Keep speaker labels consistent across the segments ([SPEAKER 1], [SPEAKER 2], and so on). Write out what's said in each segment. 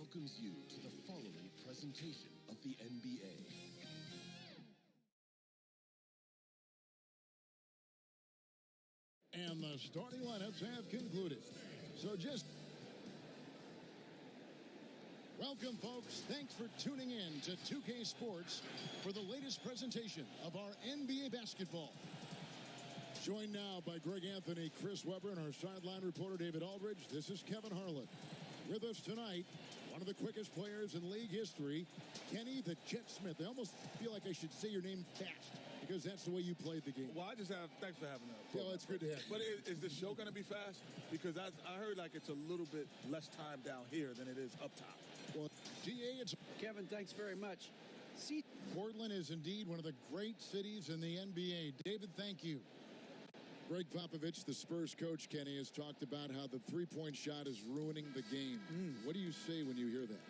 [SPEAKER 1] welcomes you to the following presentation of the NBA.
[SPEAKER 2] And the starting lineups have concluded. So just welcome, folks. Thanks for tuning in to 2K Sports for the latest presentation of our NBA basketball. Joined now by Greg Anthony, Chris Webber, and our sideline reporter David Aldridge. This is Kevin Harlan. With us tonight, one of the quickest players in league history, Kenny the Jet Smith. I almost feel like I should say your name fast because that's the way you played the game.
[SPEAKER 3] Well, thanks for having that.
[SPEAKER 2] Yeah, it's good to have you.
[SPEAKER 3] But is the show going to be fast? Because I heard like it's a little bit less time down here than it is up top.
[SPEAKER 2] Well, DA, it's
[SPEAKER 4] Kevin, thanks very much.
[SPEAKER 2] Portland is indeed one of the great cities in the NBA. David, thank you. Greg Popovich, the Spurs coach, Kenny, has talked about how the three-point shot is ruining the game. What do you say when you hear that?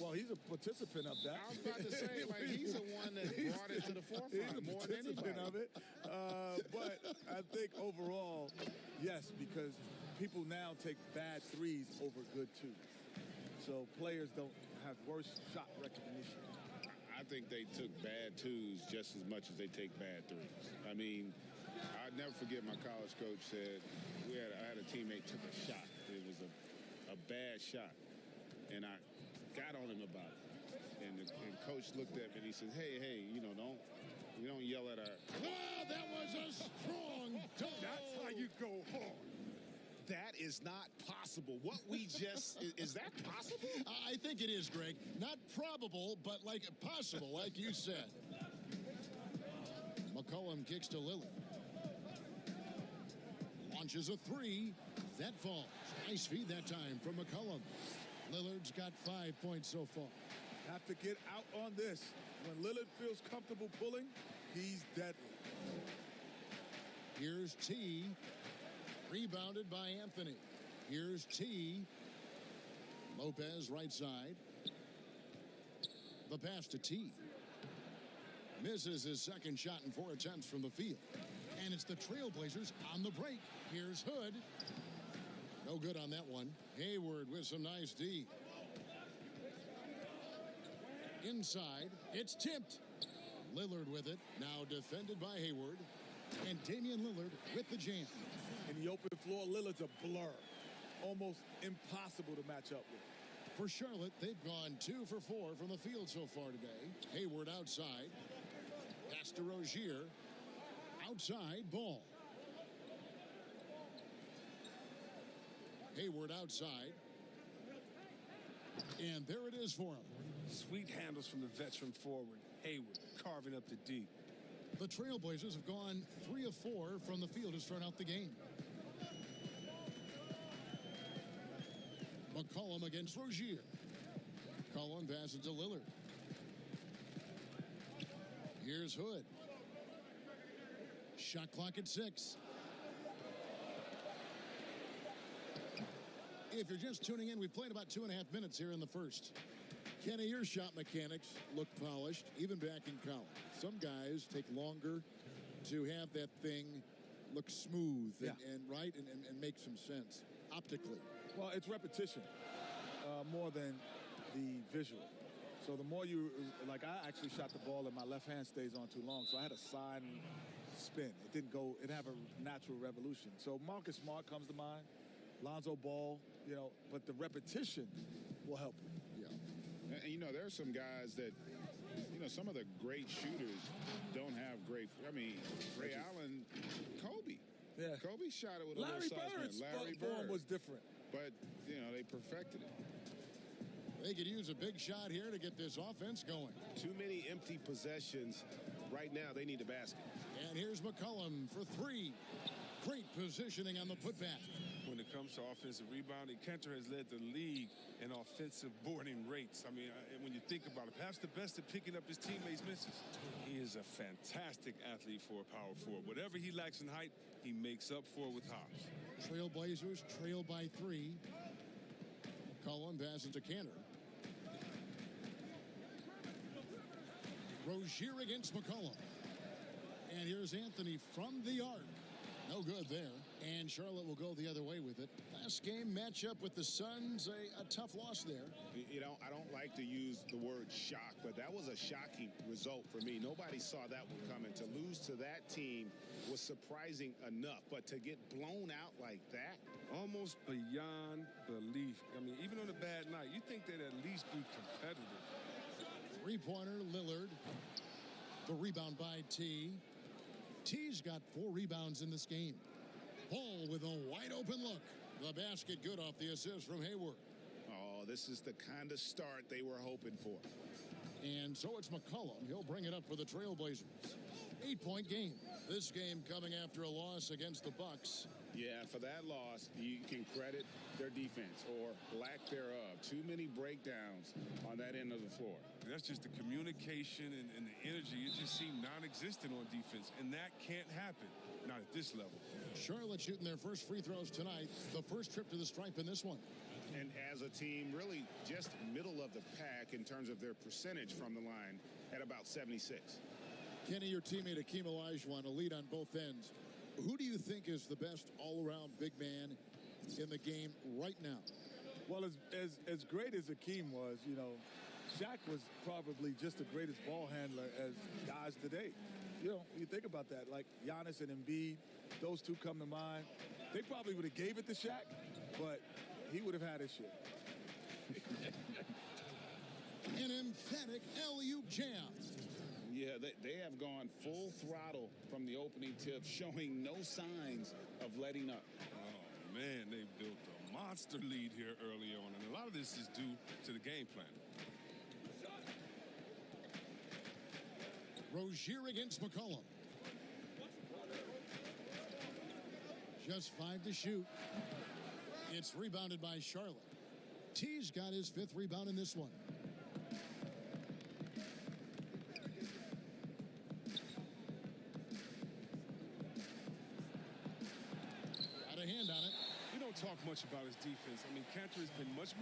[SPEAKER 3] Well, he's a participant of that.
[SPEAKER 5] I was about to say, like, he's the one that brought it to the forefront more than anybody.
[SPEAKER 3] Of it. But I think overall, yes, because people now take bad threes over good twos. So players don't have worse shot recognition.
[SPEAKER 5] I think they took bad twos just as much as they take bad threes. I mean, I'd never forget my college coach said, I had a teammate took a shot. It was a bad shot. And I got on him about it. And coach looked at me and he said, hey, we don't yell at our...
[SPEAKER 2] Wow, that was a strong dunk.
[SPEAKER 5] That's how you go hard. That is not possible. What we just... is that possible?
[SPEAKER 2] I think it is, Greg. Not probable, but like possible, like you said. McCollum kicks to Lillard. Launches a three. That falls. Nice feed that time from McCollum. Lillard's got 5 points so far.
[SPEAKER 3] Have to get out on this. When Lillard feels comfortable pulling, he's deadly.
[SPEAKER 2] Here's T. Rebounded by Anthony. Here's T. Lopez right side. The pass to T. Misses his second shot in 4 attempts from the field. And it's the Trailblazers on the break. Here's Hood. No good on that one. Hayward with some nice D. Inside, it's tipped. Lillard with it. Now defended by Hayward. And Damian Lillard with the jam.
[SPEAKER 3] In the open floor, Lillard's a blur. Almost impossible to match up with.
[SPEAKER 2] For Charlotte, they've gone 2 for 4 from the field so far today. Hayward outside. Pass to Rozier. Outside, Ball. Hayward outside. And there it is for him.
[SPEAKER 6] Sweet handles from the veteran forward. Hayward carving up the D.
[SPEAKER 2] The Trailblazers have gone 3 of 4 from the field to start out the game. McCollum against Rozier. McCollum passes to Lillard. Here's Hood. Shot clock at 6. If you're just tuning in, we've played about 2.5 minutes here in the first. Kenny, your shot mechanics look polished, even back in college. Some guys take longer to have that thing look smooth and make some sense optically.
[SPEAKER 3] Well, it's repetition more than the visual. So the more I actually shot the ball and my left hand stays on too long, so I had a side spin. It didn't have a natural revolution. So Marcus Smart comes to mind, Lonzo Ball, but the repetition will help you.
[SPEAKER 2] Yeah.
[SPEAKER 5] And, there are some guys that, some of the great shooters don't have great... I mean, Ray Allen, Kobe.
[SPEAKER 3] Yeah.
[SPEAKER 5] Kobe shot it with
[SPEAKER 3] Larry
[SPEAKER 5] a little
[SPEAKER 3] Bird's
[SPEAKER 5] Larry
[SPEAKER 3] form
[SPEAKER 5] Bird
[SPEAKER 3] was different.
[SPEAKER 5] But, they perfected it.
[SPEAKER 2] They could use a big shot here to get this offense going.
[SPEAKER 7] Too many empty possessions. Right now, they need a basket.
[SPEAKER 2] And here's McCollum for 3. Great positioning on the putback.
[SPEAKER 6] When it comes to offensive rebounding, Kanter has led the league in offensive boarding rates. I mean, when you think about it, perhaps the best at picking up his teammates' misses. He is a fantastic athlete for a power forward. Whatever he lacks in height, he makes up for it with hops.
[SPEAKER 2] Trailblazers trail by 3. McCollum passes to Kanter. Rozier against McCollum. And here's Anthony from the arc. No good there. And Charlotte will go the other way with it. Last game matchup with the Suns, a tough loss there.
[SPEAKER 5] You know, I don't like to use the word shock, but that was a shocking result for me. Nobody saw that one coming. To lose to that team was surprising enough, but to get blown out like that?
[SPEAKER 6] Almost beyond belief. I mean, even on a bad night, you think they'd at least be competitive.
[SPEAKER 2] Three-pointer, Lillard. The rebound by T. T's got 4 rebounds in this game. Paul with a wide-open look. The basket good off the assist from Hayward.
[SPEAKER 5] Oh, this is the kind of start they were hoping for.
[SPEAKER 2] And so it's McCollum. He'll bring it up for the Trailblazers. 8-point game. This game coming after a loss against the Bucks.
[SPEAKER 5] Yeah, for that loss, you can credit their defense or lack thereof. Too many breakdowns on that end of the floor.
[SPEAKER 6] That's just the communication and the energy. It just seemed non-existent on defense, and that can't happen. Not at this level.
[SPEAKER 2] Charlotte shooting their first free throws tonight. The first trip to the stripe in this one.
[SPEAKER 5] And as a team, really just middle of the pack in terms of their percentage from the line at about 76.
[SPEAKER 2] Kenny, your teammate Akeem Olajuwon, a lead on both ends. Who do you think is the best all-around big man in the game right now?
[SPEAKER 3] Well, as great as Akeem was, you know, Shaq was probably just the greatest ball handler as guys today. You know, you think about that, like Giannis and Embiid, those two come to mind. They probably would have gave it to Shaq, but he would have had his shit.
[SPEAKER 2] An emphatic alley-oop jam.
[SPEAKER 5] Yeah, they have gone full throttle from the opening tip, showing no signs of letting up.
[SPEAKER 6] Oh, man, they built a monster lead here early on, and a lot of this is due to the game plan.
[SPEAKER 2] Rozier against McCollum. Just 5 to shoot. It's rebounded by Charlotte. T's got his 5th rebound in this one. Got a hand on it.
[SPEAKER 6] We don't talk much about his defense. I mean, Cantor has been much.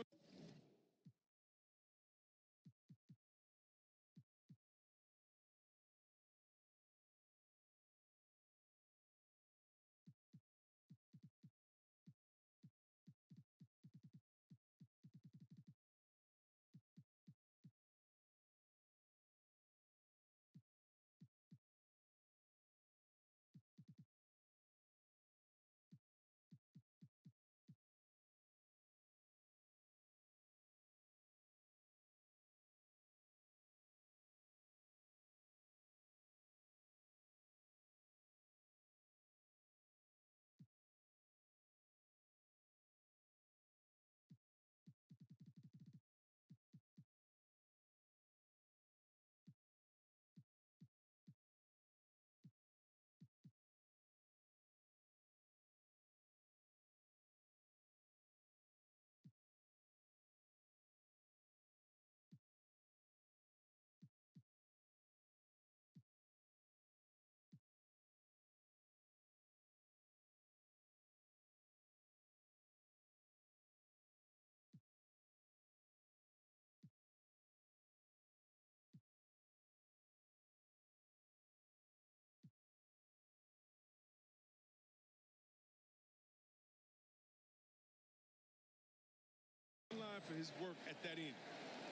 [SPEAKER 6] Line for his work at that end.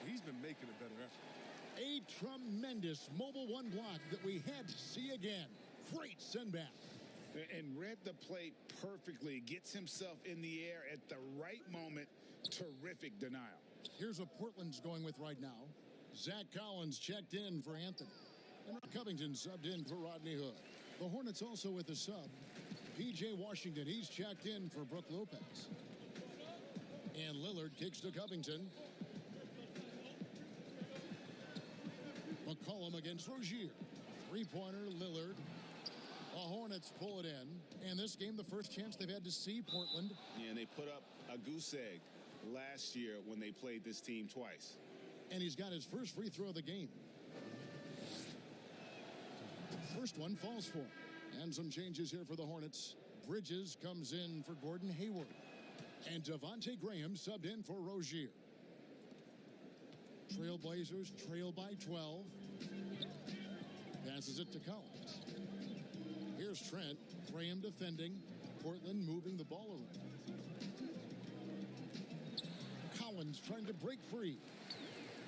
[SPEAKER 6] He's been making a better effort.
[SPEAKER 2] A tremendous mobile one block that we had to see again. Great send back.
[SPEAKER 5] And read the play perfectly. Gets himself in the air at the right moment. Terrific denial.
[SPEAKER 2] Here's what Portland's going with right now. Zach Collins checked in for Anthony. And Covington subbed in for Rodney Hood. The Hornets also with a sub. P.J. Washington, he's checked in for Brook Lopez. And Lillard kicks to Covington. McCollum against Rozier. Three-pointer, Lillard. The Hornets pull it in. And this game, the first chance they've had to see Portland.
[SPEAKER 5] Yeah, and they put up a goose egg last year when they played this team twice.
[SPEAKER 2] And he's got his first free throw of the game. First one falls for him. And some changes here for the Hornets. Bridges comes in for Gordon Hayward. And Devontae Graham subbed in for Rozier. Trailblazers trail by 12. Passes it to Collins. Here's Trent. Graham defending. Portland moving the ball around. Collins trying to break free.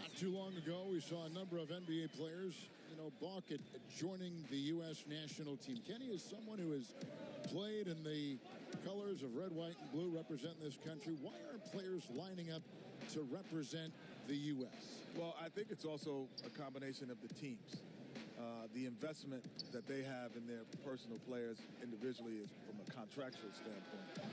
[SPEAKER 2] Not too long ago, we saw a number of NBA players, balk at joining the U.S. national team. Kenny is someone who has played in the colors of red, white, and blue, representing this country. Why aren't players lining up to represent the U.S.?
[SPEAKER 3] Well, I think it's also a combination of the teams. The investment that they have in their personal players individually is from a contractual standpoint.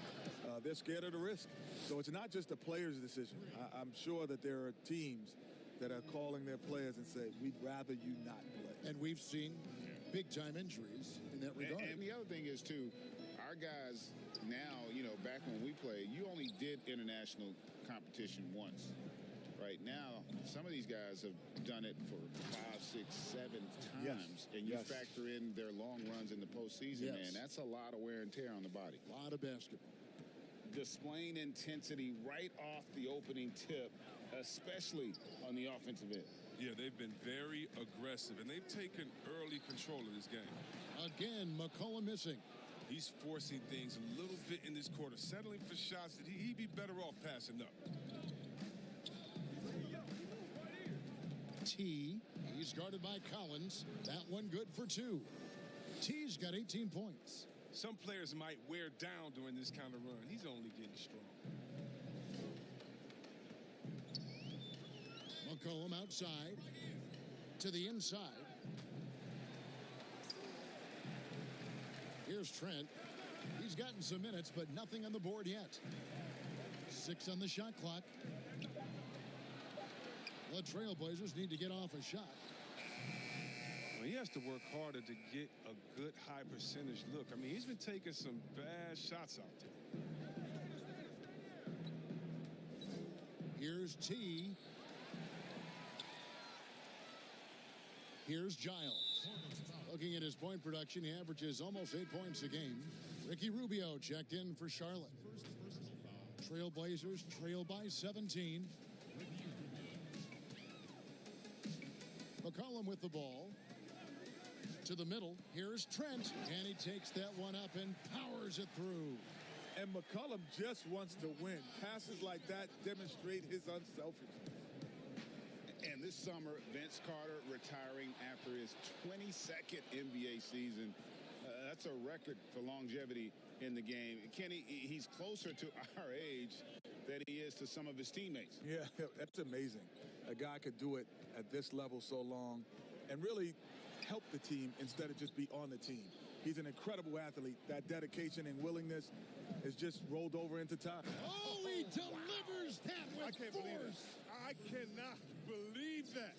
[SPEAKER 3] They're scared of the risk. So it's not just a player's decision. I'm sure that there are teams that are calling their players and say, we'd rather you not play.
[SPEAKER 2] And we've seen big-time injuries in that regard.
[SPEAKER 5] And the other thing is, too, our guys now, back when we played, you only did international competition once. Right now, some of these guys have done it for 5, 6, 7 times.
[SPEAKER 3] Yes.
[SPEAKER 5] And you factor in their long runs in the postseason, man, that's a lot of wear and tear on the body.
[SPEAKER 2] A lot of basketball.
[SPEAKER 5] Displaying intensity right off the opening tip, especially on the offensive end.
[SPEAKER 6] Yeah, they've been very aggressive, and they've taken early control of this game.
[SPEAKER 2] Again, McCollum missing.
[SPEAKER 6] He's forcing things a little bit in this quarter, settling for shots that he'd be better off passing up.
[SPEAKER 2] T, he's guarded by Collins. That one good for 2. T's got 18 points.
[SPEAKER 6] Some players might wear down during this kind of run. He's only getting strong.
[SPEAKER 2] McCollum outside to the inside. Here's Trent. He's gotten some minutes, but nothing on the board yet. 6 on the shot clock. The Trailblazers need to get off a shot.
[SPEAKER 6] Well, he has to work harder to get a good high percentage look. I mean, he's been taking some bad shots out there.
[SPEAKER 2] Here's T. Here's Giles. Looking at his point production, he averages almost 8 points a game. Ricky Rubio checked in for Charlotte. Trailblazers trail by 17. McCollum with the ball. To the middle. Here's Trent. And he takes that one up and powers it through.
[SPEAKER 3] And McCollum just wants to win. Passes like that demonstrate his unselfishness.
[SPEAKER 5] And this summer, Vince Carter retiring after his 22nd NBA season. That's a record for longevity in the game. Kenny, he's closer to our age than he is to some of his teammates.
[SPEAKER 3] Yeah, that's amazing. A guy could do it at this level so long and really help the team instead of just be on the team. He's an incredible athlete. That dedication and willingness is just rolled over into time.
[SPEAKER 2] Oh, he delivers that with force.
[SPEAKER 7] I cannot believe that.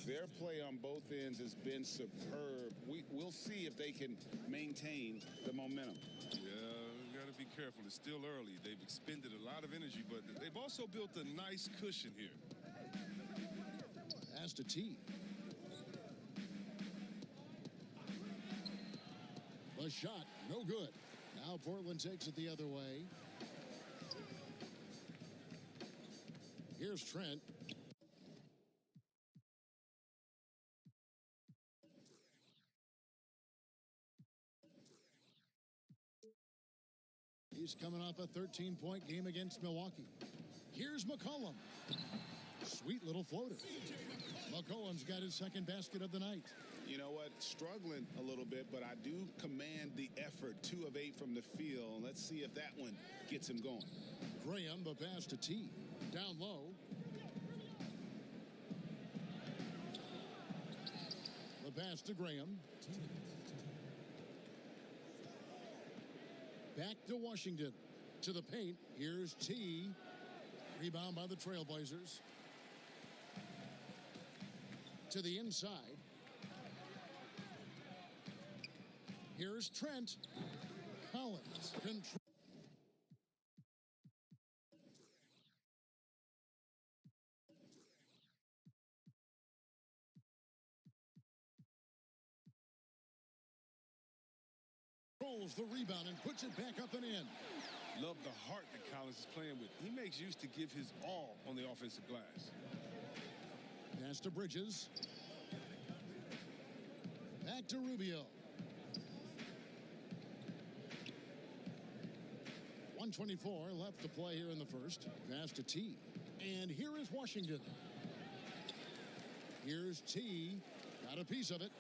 [SPEAKER 5] Their play on both ends has been superb. We'll see if they can maintain the momentum.
[SPEAKER 6] Yeah, got to be careful. It's still early. They've expended a lot of energy, but they've also built a nice cushion here.
[SPEAKER 2] Pass to T. The shot, no good. Now Portland takes it the other way. Here's Trent. He's coming off a 13-point game against Milwaukee. Here's McCollum. Sweet little floater. McCollum's got his second basket of the night.
[SPEAKER 5] You know what? Struggling a little bit, but I do command the effort. 2 of 8 from the field. Let's see if that one gets him going.
[SPEAKER 2] Graham, the pass to T. Down low. The pass to Graham. Back to Washington. To the paint. Here's T. Rebound by the Trailblazers. To the inside. Here's Trent. Collins. Control. Controls the rebound and puts it back up and in.
[SPEAKER 6] Love the heart that Collins is playing with. He makes use to give his all on the offensive glass.
[SPEAKER 2] Pass to Bridges. Back to Rubio. 1:24 left to play here in the first. Pass to T. And here is Washington. Here's T. Got a piece of it.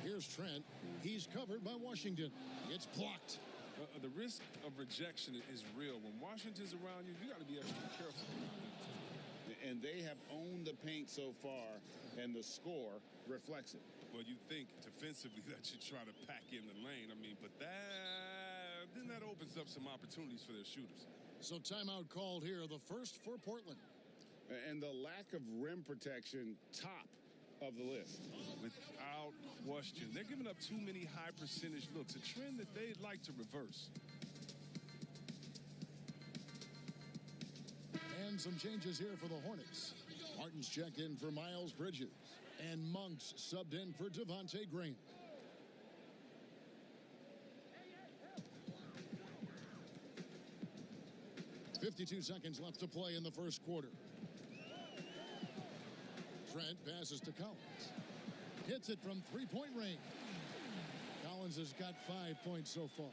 [SPEAKER 2] Here's Trent. He's covered by Washington. It's blocked.
[SPEAKER 6] The risk of rejection is real. When Washington's around you, you got to be extra careful.
[SPEAKER 5] And they have owned the paint so far, and the score reflects it.
[SPEAKER 6] Well, you think defensively that you try to pack in the lane. I mean, but that opens up some opportunities for their shooters.
[SPEAKER 2] So timeout called here, the first for Portland.
[SPEAKER 5] And the lack of rim protection, top of the list.
[SPEAKER 6] Without question. They're giving up too many high percentage looks, a trend that they'd like to reverse.
[SPEAKER 2] And some changes here for the Hornets. Martin's checked in for Miles Bridges. And Monk's subbed in for Devontae Graham. .52 seconds left to play in the first quarter. Trent passes to Collins. Hits it from three-point range. Collins has got 5 points so far.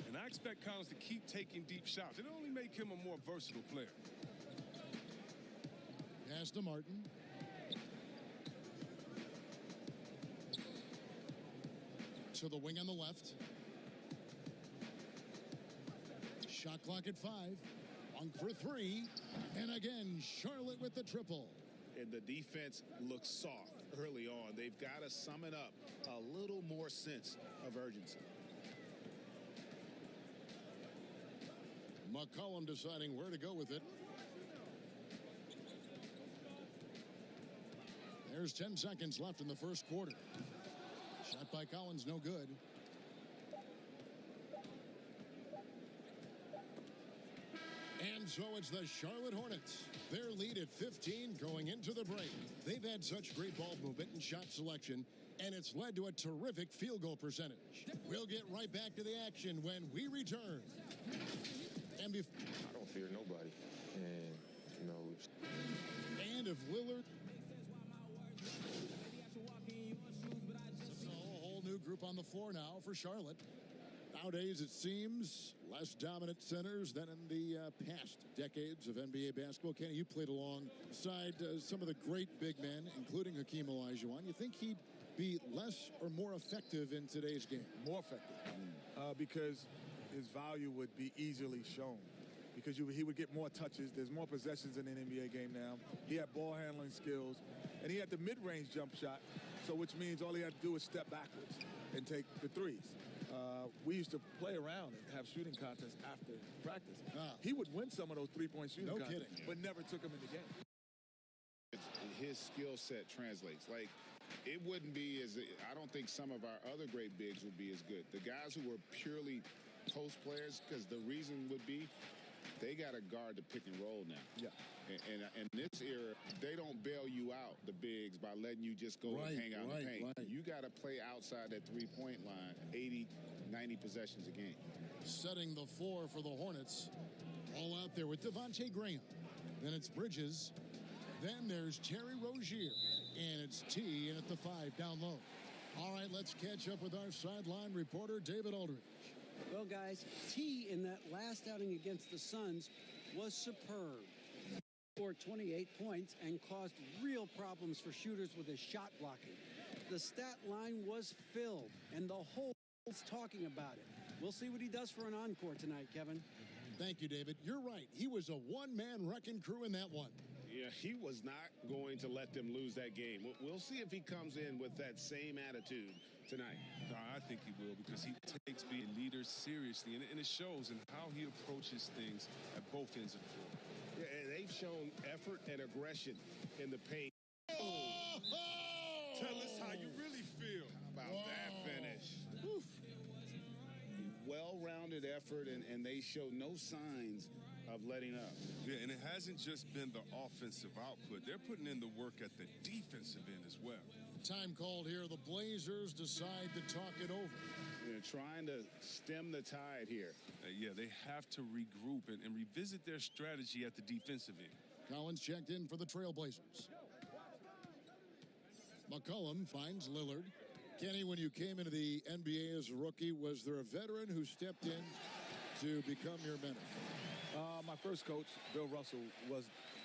[SPEAKER 6] And I expect Collins to keep taking deep shots. It only make him a more versatile player.
[SPEAKER 2] Pass to Martin. To the wing on the left. Shot clock at 5. Monk for 3. And again, Charlotte with the triple.
[SPEAKER 7] And the defense looks soft early on. They've got to summon up a little more sense of urgency.
[SPEAKER 2] McCollum deciding where to go with it. There's 10 seconds left in the first quarter. Shot by Collins, no good. And so it's the Charlotte Hornets. Their lead at 15 going into the break. They've had such great ball movement and shot selection, and it's led to a terrific field goal percentage. We'll get right back to the action when we return. And
[SPEAKER 4] I don't fear nobody. And, you know,
[SPEAKER 2] and if Lillard... So a whole new group on the floor now for Charlotte. Nowadays, it seems, less dominant centers than in the past decades of NBA basketball. Kenny, you played alongside some of the great big men, including Hakeem Olajuwon. You think he'd be less or more effective in today's game?
[SPEAKER 3] More effective. Because his value would be easily shown. Because he would get more touches. There's more possessions in an NBA game now. He had ball handling skills. And he had the mid-range jump shot, so which means all he had to do was step backwards and take the threes. We used to play around and have shooting contests after practice. He would win some of those three-point shooting contests, but never took them in the game.
[SPEAKER 5] His skill set translates. Like, it wouldn't be as, I don't think some of our other great bigs would be as good. The guys who were purely post players, because the reason would be they got to guard the pick and roll now.
[SPEAKER 3] Yeah.
[SPEAKER 5] And in this era, they don't bail you out, the bigs, by letting you just go and hang out in the paint.
[SPEAKER 2] Right.
[SPEAKER 5] You got to play outside that three-point line 80, 90 possessions a game.
[SPEAKER 2] Setting the floor for the Hornets. All out there with Devontae Graham. Then it's Bridges. Then there's Terry Rozier. And it's T in at the 5 down low. All right, let's catch up with our sideline reporter, David Aldridge.
[SPEAKER 8] Well, guys, T in that last outing against the Suns was superb. Scored 28 points and caused real problems for shooters with his shot blocking. The stat line was filled, and the whole world's talking about it. We'll see what he does for an encore tonight, Kevin.
[SPEAKER 2] Thank you, David. You're right. He was a one-man wrecking crew in that one.
[SPEAKER 5] Yeah, he was not going to let them lose that game. We'll see if he comes in with that same attitude tonight.
[SPEAKER 6] No, I think he will, because he takes being a leader seriously, and it shows in how he approaches things at both ends of the floor.
[SPEAKER 7] Yeah, and they've shown effort and aggression in the paint.
[SPEAKER 6] Tell us how you really feel.
[SPEAKER 5] How about that finish? Well-rounded effort, and they show no signs of letting up.
[SPEAKER 6] Yeah, and it hasn't just been the offensive output. They're putting in the work at the defensive end as well.
[SPEAKER 2] Time called here. The Blazers decide to talk it over.
[SPEAKER 5] They're trying to stem the tide here.
[SPEAKER 6] Yeah, they have to regroup and revisit their strategy at the defensive end.
[SPEAKER 2] Collins checked in for the Trailblazers. McCollum finds Lillard. Kenny, when you came into the NBA as a rookie, was there a veteran who stepped in to become your mentor?
[SPEAKER 3] My first coach, Bill Russell, was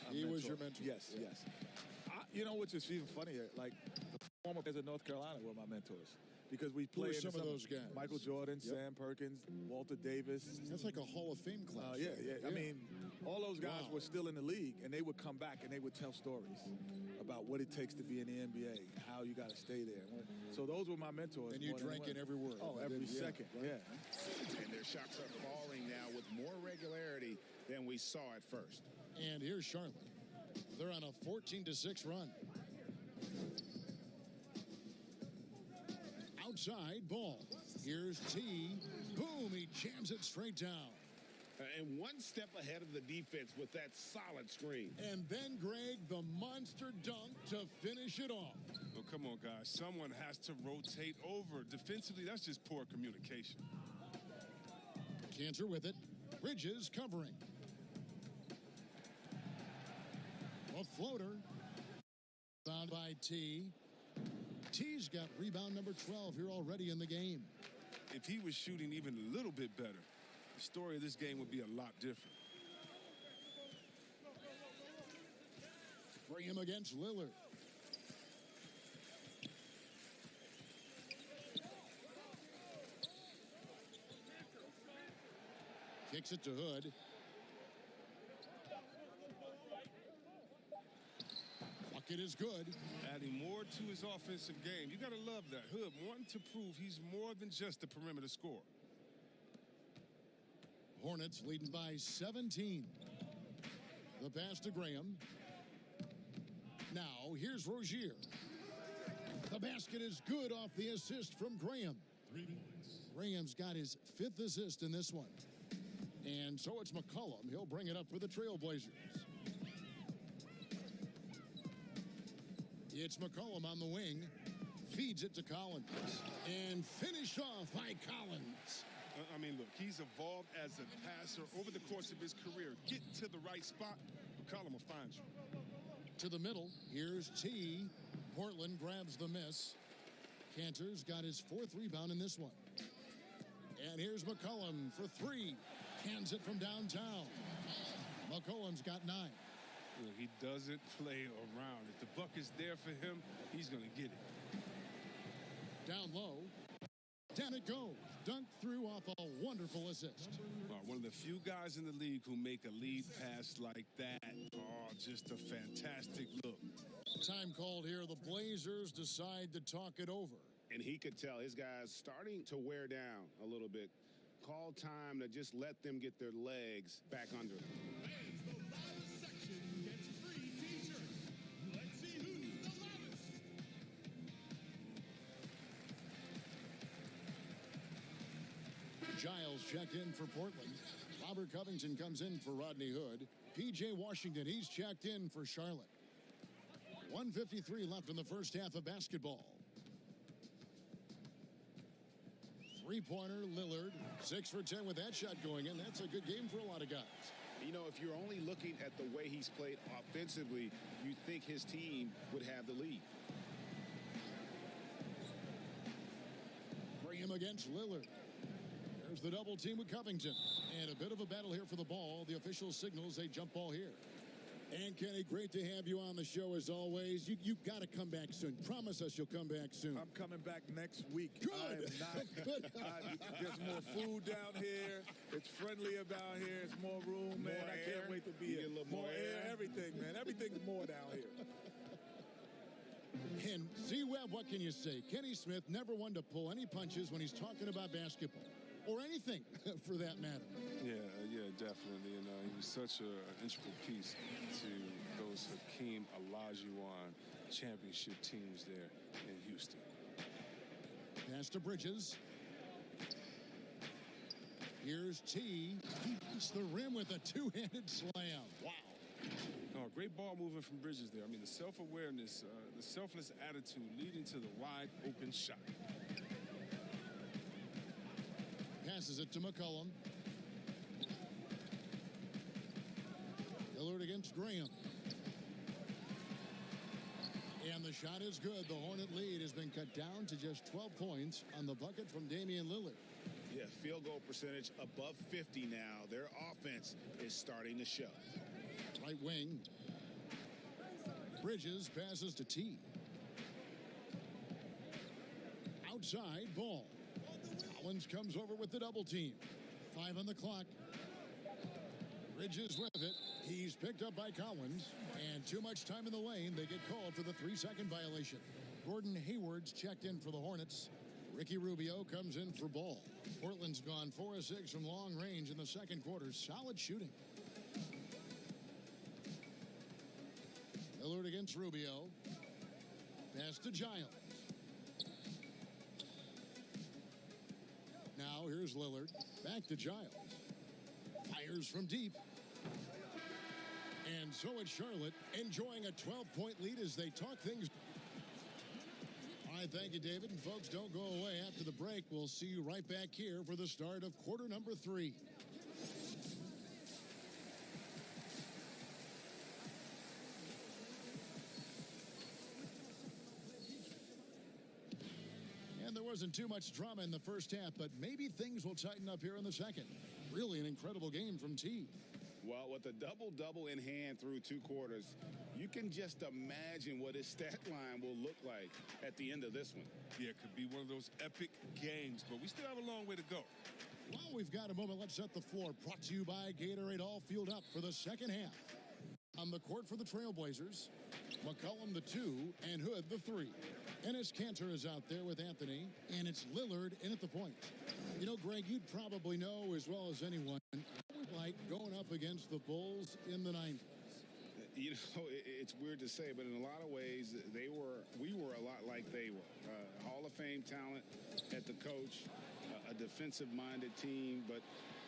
[SPEAKER 3] a
[SPEAKER 2] He was
[SPEAKER 3] mentor.
[SPEAKER 2] your mentor.
[SPEAKER 3] Yes,
[SPEAKER 2] Yeah.
[SPEAKER 3] yes. You know, which is even funnier, like the former players of North Carolina were my mentors. Because we
[SPEAKER 2] Who were
[SPEAKER 3] played in
[SPEAKER 2] some of those guys?
[SPEAKER 3] Michael Jordan,
[SPEAKER 2] Yep.
[SPEAKER 3] Sam Perkins, Walter Davis.
[SPEAKER 2] That's like a Hall of Fame class.
[SPEAKER 3] Yeah. I mean, all those guys
[SPEAKER 2] Wow.
[SPEAKER 3] were still in the league, and they would come back and they would tell stories about what it takes to be in the NBA, how you got to stay there. So those were my mentors.
[SPEAKER 2] And you
[SPEAKER 3] more than
[SPEAKER 2] drank in
[SPEAKER 3] anyone.
[SPEAKER 2] every word.
[SPEAKER 3] Oh, every second.
[SPEAKER 2] right?
[SPEAKER 3] Yeah.
[SPEAKER 7] And their shots are falling now with more regularity than we saw at first.
[SPEAKER 2] And here's Charlotte. They're on a 14-6 run. Outside ball. Here's T. Boom, he jams it straight down.
[SPEAKER 5] And one step ahead of the defense with that solid screen.
[SPEAKER 2] And then, Greg, the monster dunk to finish it off.
[SPEAKER 6] Oh, come on, guys. Someone has to rotate over. Defensively, that's just poor communication.
[SPEAKER 2] Cantor with it. Bridges covering. A floater. Found by T. T's got rebound number 12 here already in the game.
[SPEAKER 6] If he was shooting even a little bit better, the story of this game would be a lot different.
[SPEAKER 2] Graham against Lillard. Kicks it to Hood. Bucket is good.
[SPEAKER 6] Adding more to his offensive game. You got to love that. Hood wanting to prove he's more than just a perimeter scorer.
[SPEAKER 2] Hornets leading by 17. The pass to Graham. Now, here's Rozier. The basket is good off the assist from Graham. 3 points. Graham's got his 5th assist in this one. And so it's McCollum. He'll bring it up for the Trailblazers. It's McCollum on the wing. Feeds it to Collins. And finished off by Collins.
[SPEAKER 6] I mean, look, he's evolved as a passer over the course of his career. Get to the right spot, McCollum will find you.
[SPEAKER 2] To the middle, here's T. Portland grabs the miss. Cantor's got his 4th rebound in this one. And here's McCollum for 3. Hands it from downtown. McCollum's got 9.
[SPEAKER 6] Look, he doesn't play around. If the buck is there for him, he's going to get it.
[SPEAKER 2] Down low. Down it goes. Dunked through off a wonderful assist.
[SPEAKER 6] One of the few guys in the league who make a lead pass like that. Oh, just a fantastic look.
[SPEAKER 2] Time called here. The Blazers decide to talk it over.
[SPEAKER 5] And he could tell his guys starting to wear down a little bit. Call time to just let them get their legs back under them.
[SPEAKER 2] Giles checked in for Portland. Robert Covington comes in for Rodney Hood. P.J. Washington, he's checked in for Charlotte. 1:53 left in the first half of basketball. Three-pointer, Lillard. 6 for 10 with that shot going in. That's a good game for a lot of guys.
[SPEAKER 5] You know, if you're only looking at the way he's played offensively, you think his team would have the lead.
[SPEAKER 2] Graham against Lillard. There's the double team with Covington. And a bit of a battle here for the ball. The official signals a jump ball here. And Kenny, great to have you on the show as always. You got to come back soon. Promise us you'll come back soon.
[SPEAKER 3] I'm coming back next week.
[SPEAKER 2] Good.
[SPEAKER 3] I am not. There's more food down here. It's friendly about here. It's more room, man. I can't wait to be
[SPEAKER 5] You
[SPEAKER 3] here.
[SPEAKER 5] get a little more air.
[SPEAKER 3] Everything, man. Everything's more down here.
[SPEAKER 2] And C-Web, what can you say? Kenny Smith never one to pull any punches when he's talking about basketball. Or anything, for that matter.
[SPEAKER 6] Yeah, definitely. And he was such an integral piece to those Hakeem Olajuwon championship teams there in Houston.
[SPEAKER 2] Pass to Bridges. Here's T. He hits the rim with a two-handed slam. Wow.
[SPEAKER 6] Oh, great ball movement from Bridges there. I mean, the self-awareness, the selfless attitude leading to the wide open shot.
[SPEAKER 2] Passes it to McCollum. Lillard against Graham. And the shot is good. The Hornet lead has been cut down to just 12 points on the bucket from Damian Lillard.
[SPEAKER 7] Yeah, field goal percentage above 50 now. Their offense is starting to show.
[SPEAKER 2] Right wing. Bridges passes to T. Outside, ball. Collins comes over with the double team. 5 on the clock. Bridges with it. He's picked up by Collins. And too much time in the lane. They get called for the 3-second violation. Gordon Hayward's checked in for the Hornets. Ricky Rubio comes in for ball. Portland's gone 4 of 6 from long range in the second quarter. Solid shooting. Lillard against Rubio. Pass to Giles. Now here's Lillard. Back to Giles. Fires from deep. And so it's Charlotte enjoying a 12-point lead as they talk things. All right, thank you, David. And folks, don't go away. After the break, we'll see you right back here for the start of quarter number 3. And there wasn't too much drama in the first half, but maybe things will tighten up here in the second. Really an incredible game from T.
[SPEAKER 5] Well, with a double-double in hand through 2 quarters, you can just imagine what his stat line will look like at the end of this one.
[SPEAKER 6] Yeah, it could be one of those epic games, but we still have a long way to go.
[SPEAKER 2] While we've got a moment, let's set the floor. Brought to you by Gatorade. All fueled up for the second half. On the court for the Trailblazers, McCollum the 2 and Hood the 3. Enes Kanter is out there with Anthony, and it's Lillard in at the point. You know, Greg, you'd probably know as well as anyone, like going up against the Bulls in the 90s.
[SPEAKER 5] You know, it's weird to say, but in a lot of ways, we were a lot like they were. Hall of Fame talent at the coach, a defensive-minded team, but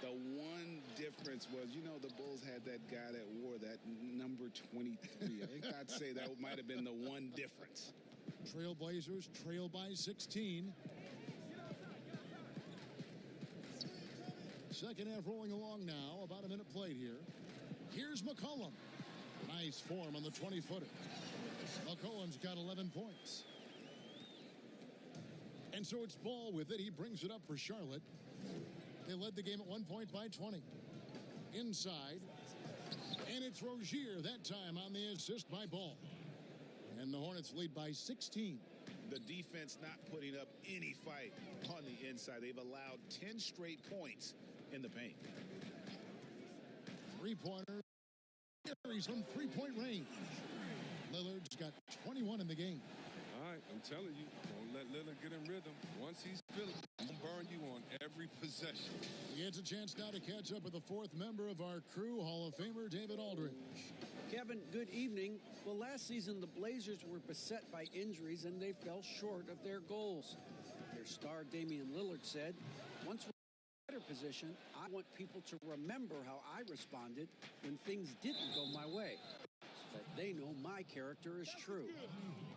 [SPEAKER 5] the one difference was, you know, the Bulls had that guy that wore that number 23. I think I'd say that might have been the one difference.
[SPEAKER 2] Trailblazers trail by 16. Second half rolling along now. About a minute played here. Here's McCollum. Nice form on the 20-footer. McCollum's got 11 points. And so it's Ball with it. He brings it up for Charlotte. They led the game at 1 point by 20. Inside. And it's Rozier that time on the assist by Ball. And the Hornets lead by 16.
[SPEAKER 7] The defense not putting up any fight on the inside. They've allowed 10 straight points in the paint.
[SPEAKER 2] Three-pointer. Carries from three-point range. Lillard's got 21 in the game.
[SPEAKER 6] All right, I'm telling you, don't let Lillard get in rhythm. Once he's feeling, he'll burn you on every possession.
[SPEAKER 2] He gets a chance now to catch up with the 4th member of our crew, Hall of Famer David Aldridge.
[SPEAKER 8] Kevin, good evening. Well, last season, the Blazers were beset by injuries, and they fell short of their goals. Their star, Damian Lillard, said, once we're in a better position, I want people to remember how I responded when things didn't go my way, so that they know my character is true.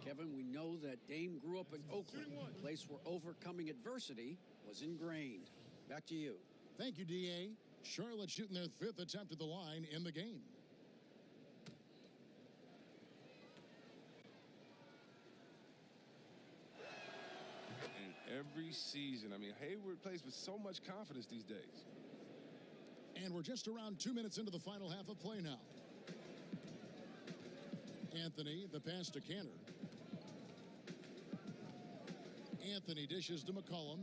[SPEAKER 8] Kevin, we know that Dame grew up in Oakland, a place where overcoming adversity was ingrained. Back to you.
[SPEAKER 2] Thank you, D.A. Charlotte shooting their 5th attempt at the line in the game.
[SPEAKER 6] Every season. I mean, Hayward plays with so much confidence these days.
[SPEAKER 2] And we're just around 2 minutes into the final half of play now. Anthony, the pass to Kanter. Anthony dishes to McCollum.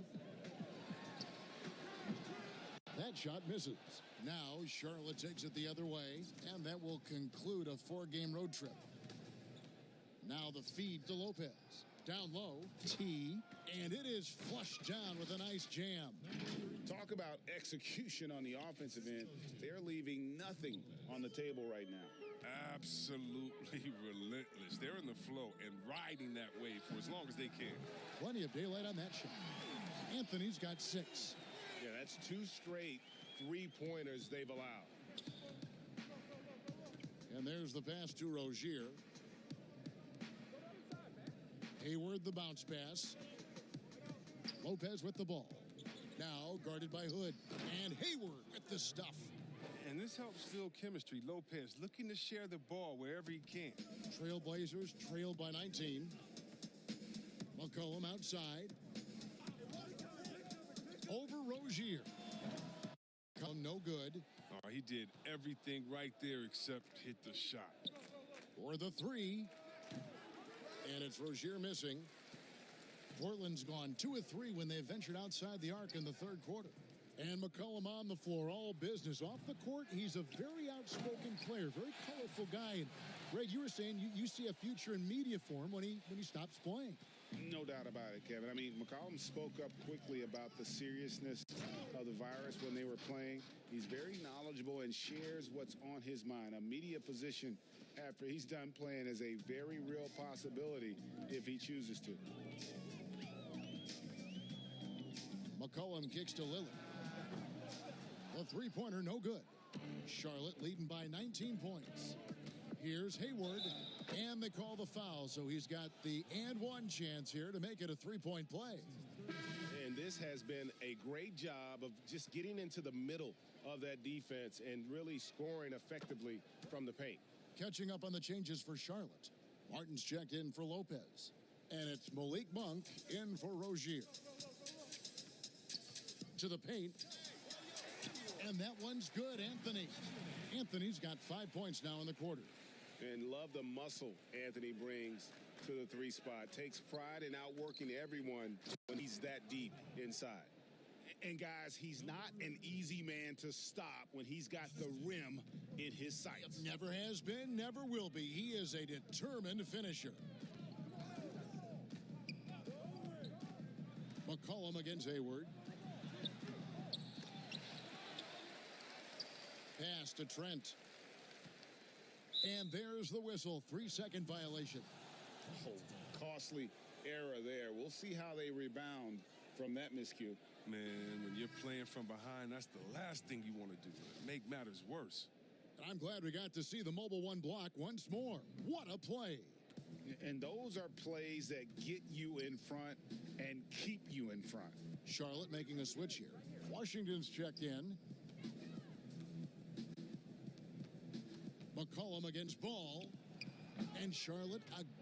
[SPEAKER 2] That shot misses. Now Charlotte takes it the other way, and that will conclude a 4-game road trip. Now the feed to Lopez. Down low, T, and it is flushed down with a nice jam.
[SPEAKER 5] Talk about execution on the offensive end. They're leaving nothing on the table right now.
[SPEAKER 6] Absolutely relentless. They're in the flow and riding that wave for as long as they can.
[SPEAKER 2] Plenty of daylight on that shot. Anthony's got 6.
[SPEAKER 7] Yeah, that's 2 straight 3-pointers they've allowed.
[SPEAKER 2] And there's the pass to Rozier. Hayward, the bounce pass. Lopez with the ball. Now guarded by Hood. And Hayward with the stuff.
[SPEAKER 6] And And this helps build chemistry. Lopez looking to share the ball wherever he can.
[SPEAKER 2] Trailblazers trailed by 19. McCollum outside. Over Rozier. Come no good.
[SPEAKER 6] Oh, he did everything right there except hit the shot.
[SPEAKER 2] For the three. And it's Rozier missing. Portland's gone 2 of 3 when they ventured outside the arc in the third quarter. And McCollum on the floor, all business. Off the court, he's a very outspoken player, very colorful guy. And Greg, you were saying you see a future in media for him when he stops playing.
[SPEAKER 5] No doubt about it, Kevin. I mean, McCollum spoke up quickly about the seriousness of the virus when they were playing. He's very knowledgeable and shares what's on his mind. A media position after he's done playing is a very real possibility if he chooses to.
[SPEAKER 2] McCollum kicks to Lillard. The three-pointer, no good. Charlotte leading by 19 points. Here's Hayward, and they call the foul, so he's got the and one chance here to make it a three-point play.
[SPEAKER 7] And this has been a great job of just getting into the middle of that defense and really scoring effectively from the paint.
[SPEAKER 2] Catching up on the changes for Charlotte. Martin's checked in for Lopez. And it's Malik Monk in for Rozier. To the paint. And that one's good, Anthony. Anthony's got 5 points now in the quarter.
[SPEAKER 5] And love the muscle Anthony brings to the three spot. Takes pride in outworking everyone when he's that deep inside. And guys, he's not an easy man to stop when he's got the rim in his sights.
[SPEAKER 2] Never has been, never will be. He is a determined finisher. McCollum against Hayward. Pass to Trent. And there's the whistle. 3-second violation.
[SPEAKER 5] Oh, costly error there. We'll see how they rebound from that miscue.
[SPEAKER 6] Man, when you're playing from behind, that's the last thing you want to do. Make matters worse.
[SPEAKER 2] I'm glad we got to see the Mobile One block once more. What a play.
[SPEAKER 5] And those are plays that get you in front and keep you in front.
[SPEAKER 2] Charlotte making a switch here. Washington's checked in. McCollum against Ball. And Charlotte again.